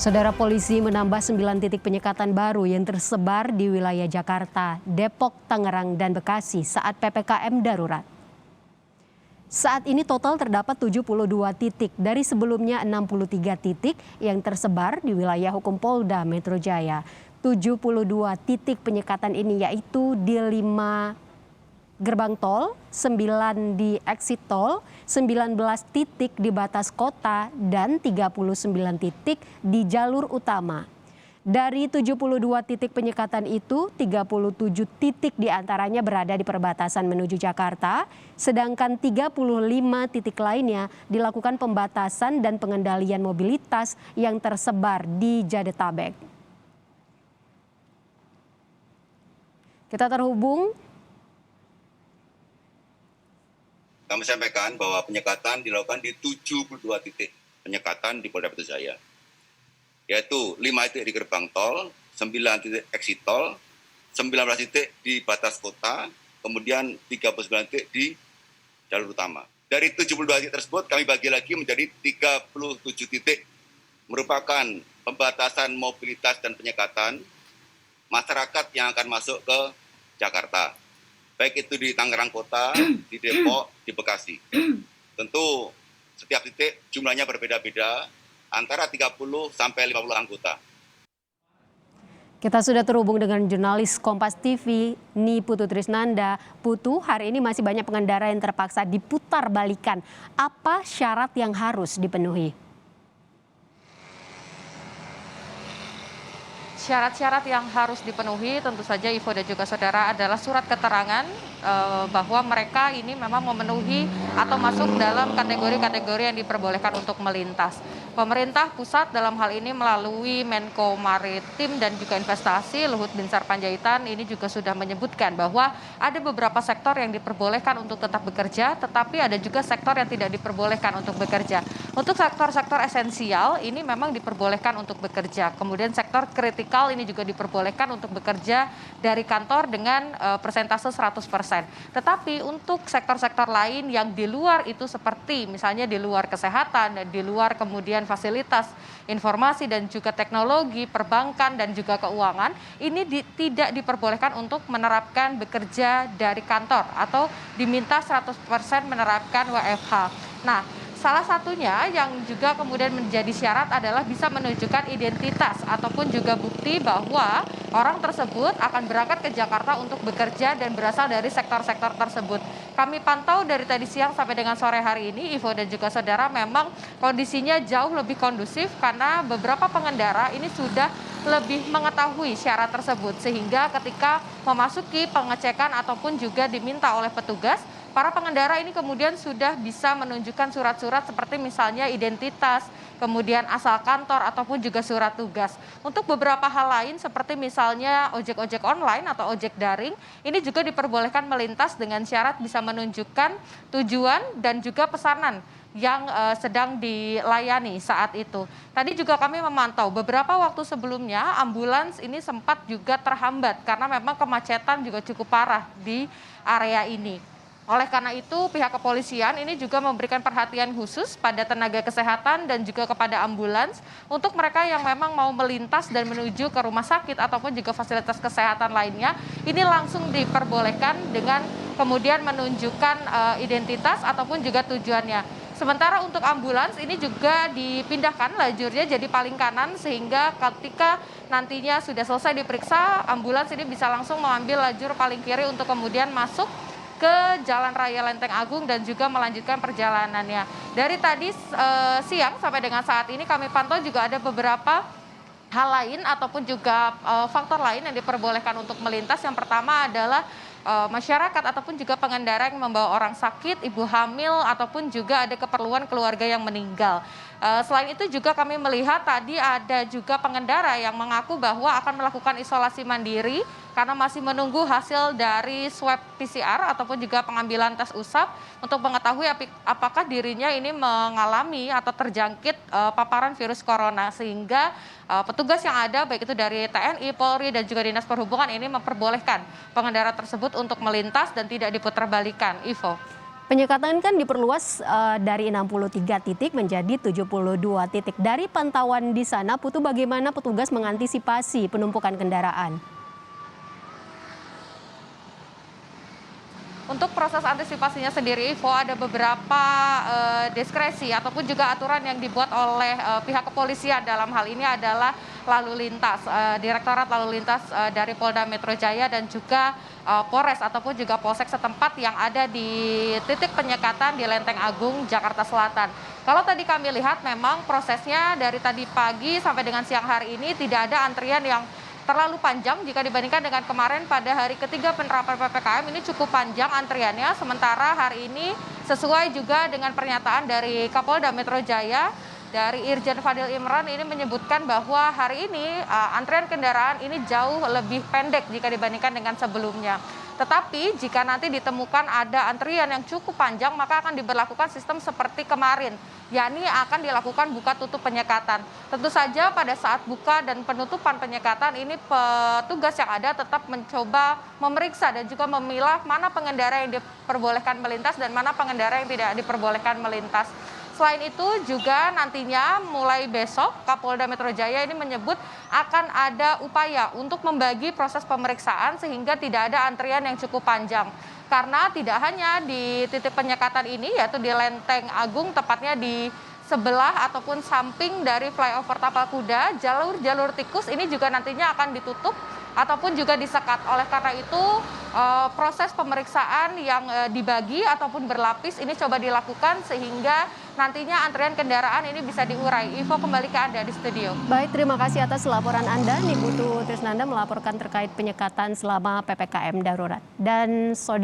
Saudara, polisi menambah 9 titik penyekatan baru yang tersebar di wilayah Jakarta, Depok, Tangerang, dan Bekasi saat PPKM darurat. Saat ini total terdapat 72 titik dari sebelumnya 63 titik yang tersebar di wilayah hukum Polda Metro Jaya. 72 titik penyekatan ini yaitu di 5 gerbang tol, 9 di exit tol, 19 titik di batas kota, dan 39 titik di jalur utama. Dari 72 titik penyekatan itu, 37 titik diantaranya berada di perbatasan menuju Jakarta, sedangkan 35 titik lainnya dilakukan pembatasan dan pengendalian mobilitas yang tersebar di Jabodetabek. Kita terhubung. Kami sampaikan bahwa penyekatan dilakukan di 72 titik penyekatan di Polda Metro Jaya, yaitu 5 titik di gerbang tol, 9 titik exit tol, 19 titik di batas kota, kemudian 39 titik di jalur utama. Dari 72 titik tersebut kami bagi lagi menjadi 37 titik merupakan pembatasan mobilitas dan penyekatan masyarakat yang akan masuk ke Jakarta. Baik itu di Tangerang Kota, di Depok, di Bekasi. Tentu setiap titik jumlahnya berbeda-beda, antara 30 sampai 50 anggota. Kita sudah terhubung dengan jurnalis Kompas TV, Ni Putu Trisnanda. Putu, hari ini masih banyak pengendara yang terpaksa diputar balikan. Apa syarat yang harus dipenuhi? Syarat-syarat yang harus dipenuhi tentu saja Ivo dan juga saudara adalah surat keterangan bahwa mereka ini memang memenuhi atau masuk dalam kategori-kategori yang diperbolehkan untuk melintas. Pemerintah pusat dalam hal ini melalui Menko Maritim dan juga Investasi Luhut Binsar Panjaitan ini juga sudah menyebutkan bahwa ada beberapa sektor yang diperbolehkan untuk tetap bekerja, tetapi ada juga sektor yang tidak diperbolehkan untuk bekerja. Untuk sektor-sektor esensial ini memang diperbolehkan untuk bekerja. Kemudian sektor kritikal ini juga diperbolehkan untuk bekerja dari kantor dengan persentase 100%. Tetapi untuk sektor-sektor lain yang di luar itu seperti misalnya di luar kesehatan, di luar kemudian fasilitas informasi dan juga teknologi, perbankan dan juga keuangan, ini tidak diperbolehkan untuk menerapkan bekerja dari kantor atau diminta 100% menerapkan WFH. Nah, salah satunya yang juga kemudian menjadi syarat adalah bisa menunjukkan identitas ataupun juga bukti bahwa orang tersebut akan berangkat ke Jakarta untuk bekerja dan berasal dari sektor-sektor tersebut. Kami pantau dari tadi siang sampai dengan sore hari ini, Ivo dan juga saudara, memang kondisinya jauh lebih kondusif karena beberapa pengendara ini sudah lebih mengetahui syarat tersebut sehingga ketika memasuki pengecekan ataupun juga diminta oleh petugas, para pengendara ini kemudian sudah bisa menunjukkan surat-surat seperti misalnya identitas, kemudian asal kantor ataupun juga surat tugas. Untuk beberapa hal lain seperti misalnya ojek-ojek online atau ojek daring, ini juga diperbolehkan melintas dengan syarat bisa menunjukkan tujuan dan juga pesanan yang sedang dilayani saat itu. Tadi juga kami memantau beberapa waktu sebelumnya ambulans ini sempat juga terhambat karena memang kemacetan juga cukup parah di area ini. Oleh karena itu, pihak kepolisian ini juga memberikan perhatian khusus pada tenaga kesehatan dan juga kepada ambulans untuk mereka yang memang mau melintas dan menuju ke rumah sakit ataupun juga fasilitas kesehatan lainnya. Ini langsung diperbolehkan dengan kemudian menunjukkan identitas ataupun juga tujuannya. Sementara untuk ambulans ini juga dipindahkan lajurnya jadi paling kanan sehingga ketika nantinya sudah selesai diperiksa, ambulans ini bisa langsung mengambil lajur paling kiri untuk kemudian masuk ke Jalan Raya Lenteng Agung dan juga melanjutkan perjalanannya. Dari tadi siang sampai dengan saat ini kami pantau juga ada beberapa hal lain ataupun juga faktor lain yang diperbolehkan untuk melintas. Yang pertama adalah masyarakat ataupun juga pengendara yang membawa orang sakit, ibu hamil ataupun juga ada keperluan keluarga yang meninggal. Selain itu juga kami melihat tadi ada juga pengendara yang mengaku bahwa akan melakukan isolasi mandiri karena masih menunggu hasil dari swab PCR ataupun juga pengambilan tes usap untuk mengetahui apakah dirinya ini mengalami atau terjangkit paparan virus corona, sehingga petugas yang ada baik itu dari TNI, Polri dan juga Dinas Perhubungan ini memperbolehkan pengendara tersebut untuk melintas dan tidak diputarbalikan. Ivo. Penyekatan kan diperluas dari 63 titik menjadi 72 titik. Dari pantauan di sana, Putu, bagaimana petugas mengantisipasi penumpukan kendaraan? Untuk proses antisipasinya sendiri, Ivo, ada beberapa diskresi ataupun juga aturan yang dibuat oleh pihak kepolisian. Dalam hal ini adalah lalu lintas, Direktorat Lalu Lintas dari Polda Metro Jaya dan juga Polres ataupun juga Polsek setempat yang ada di titik penyekatan di Lenteng Agung, Jakarta Selatan. Kalau tadi kami lihat memang prosesnya dari tadi pagi sampai dengan siang hari ini tidak ada antrian yang terlalu panjang jika dibandingkan dengan kemarin pada hari ketiga penerapan PPKM. Ini cukup panjang antriannya, sementara hari ini sesuai juga dengan pernyataan dari Kapolda Metro Jaya, dari Irjen Fadil Imran ini menyebutkan bahwa hari ini antrian kendaraan ini jauh lebih pendek jika dibandingkan dengan sebelumnya. Tetapi jika nanti ditemukan ada antrian yang cukup panjang, maka akan diberlakukan sistem seperti kemarin, yakni akan dilakukan buka tutup penyekatan. Tentu saja pada saat buka dan penutupan penyekatan ini petugas yang ada tetap mencoba memeriksa dan juga memilah mana pengendara yang diperbolehkan melintas dan mana pengendara yang tidak diperbolehkan melintas. Selain itu juga nantinya mulai besok Kapolda Metro Jaya ini menyebut akan ada upaya untuk membagi proses pemeriksaan sehingga tidak ada antrian yang cukup panjang. Karena tidak hanya di titik penyekatan ini, yaitu di Lenteng Agung, tepatnya di sebelah ataupun samping dari flyover Tapal Kuda, jalur-jalur tikus ini juga nantinya akan ditutup ataupun juga disekat. Oleh karena itu proses pemeriksaan yang dibagi ataupun berlapis ini coba dilakukan sehingga nantinya antrian kendaraan ini bisa diurai. Ivo, kembali ke Anda di studio. Baik, terima kasih atas laporan Anda. Niputu Trisnanda melaporkan terkait penyekatan selama PPKM darurat. Dan saudara